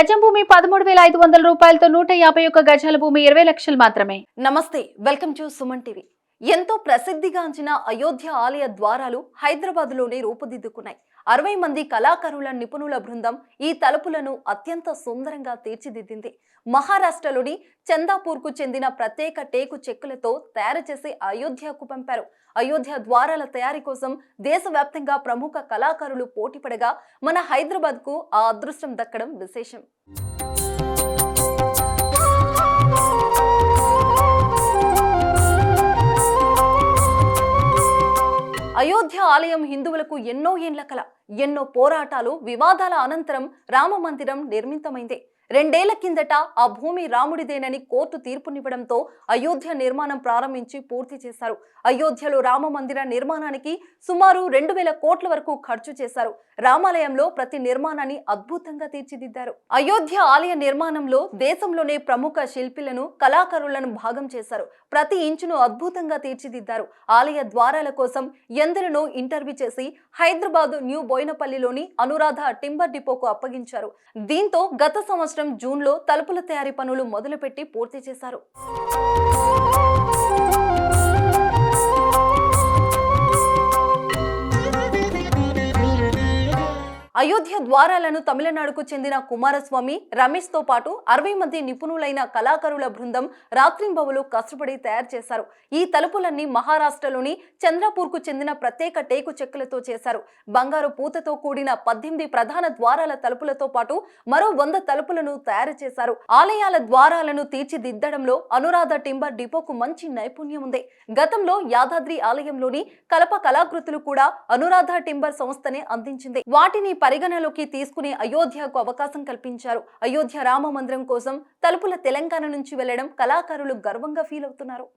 గజం భూమి 13,500 రూపాయలతో 151 గజాల భూమి 20 లక్షలు మాత్రమే. నమస్తే, వెల్కమ్ టు సుమన్ టీవీ. ఎంతో ప్రసిద్ధిగాంచిన అయోధ్య ఆలయ ద్వారాలు హైదరాబాద్లోనే రూపుదిద్దుకున్నాయి. 60 మంది కళాకారుల నిపుణుల బృందం ఈ తలుపులను అత్యంత సుందరంగా తీర్చిదిద్దింది. మహారాష్ట్రలోని చందాపూర్కు చెందిన ప్రత్యేక టేకు చెక్కులతో తయారు చేసి అయోధ్యకు పంపారు. అయోధ్య ద్వారాల తయారీ కోసం దేశవ్యాప్తంగా ప్రముఖ కళాకారులు పోటీపడగా మన హైదరాబాద్కు ఆ అదృష్టం దక్కడం విశేషం. అయోధ్య ఆలయం హిందువులకు ఎన్నో ఏండ్ల కల. ఎన్నో పోరాటాలు, వివాదాల అనంతరం రామ మందిరం నిర్మితమైంది. 2 ఏళ్ల కిందట ఆ భూమి రాముడిదేనని కోర్టు తీర్పునివ్వడంతో అయోధ్య నిర్మాణం ప్రారంభించి పూర్తి చేశారు. అయోధ్యలో రామ మందిర నిర్మాణానికి సుమారు 2,000 కోట్ల వరకు ఖర్చు చేశారు. రామాలయంలో ప్రతి నిర్మాణాన్ని అద్భుతంగా తీర్చిదిద్దారు. అయోధ్య ఆలయ నిర్మాణంలో దేశంలోనే ప్రముఖ శిల్పులను, కళాకారులను భాగం చేశారు. ప్రతి ఇంచును అద్భుతంగా తీర్చిదిద్దారు. ఆలయ ద్వారాల కోసం ఎందరినో ఇంటర్వ్యూ చేసి హైదరాబాద్ న్యూ బోయినపల్లిలోని అనురాధ టింబర్ డిపోకు అప్పగించారు. దీంతో గత సంవత్సరం జూన్లో తలుపుల తయారీ పనులు మొదలుపెట్టి పూర్తి చేశారు. అయోధ్య ద్వారాలను తమిళనాడుకు చెందిన కుమారస్వామి, రమేష్ తో పాటు 60 మంది నిపుణులైన కళాకారుల బృందం రాత్రింబవలు కష్టపడి తయారు చేశారు. ఈ తలుపులన్నీ మహారాష్ట్రలోని చంద్రపూర్కు చెందిన ప్రత్యేక టేకు చెక్కులతో చేశారు. బంగారు పూతతో కూడిన 18 ప్రధాన ద్వారాల తలుపులతో పాటు మరో 100 తలుపులను తయారు చేశారు. ఆలయాల ద్వారాలను తీర్చిదిద్దడంలో అనురాధ టింబర్ డిపోకు మంచి నైపుణ్యం ఉంది. గతంలో యాదాద్రి ఆలయంలోని కలప కళాకృతులు కూడా అనురాధ టింబర్ సంస్థనే అందించింది. వాటిని పరిగణలోకి తీసుకుని అయోధ్యకు అవకాశం కల్పించారు. అయోధ్య రామ మందిరం కోసం తలుపుల తెలంగాణ నుంచి వెళ్లడం కళాకారులు గర్వంగా ఫీల్ అవుతున్నారు.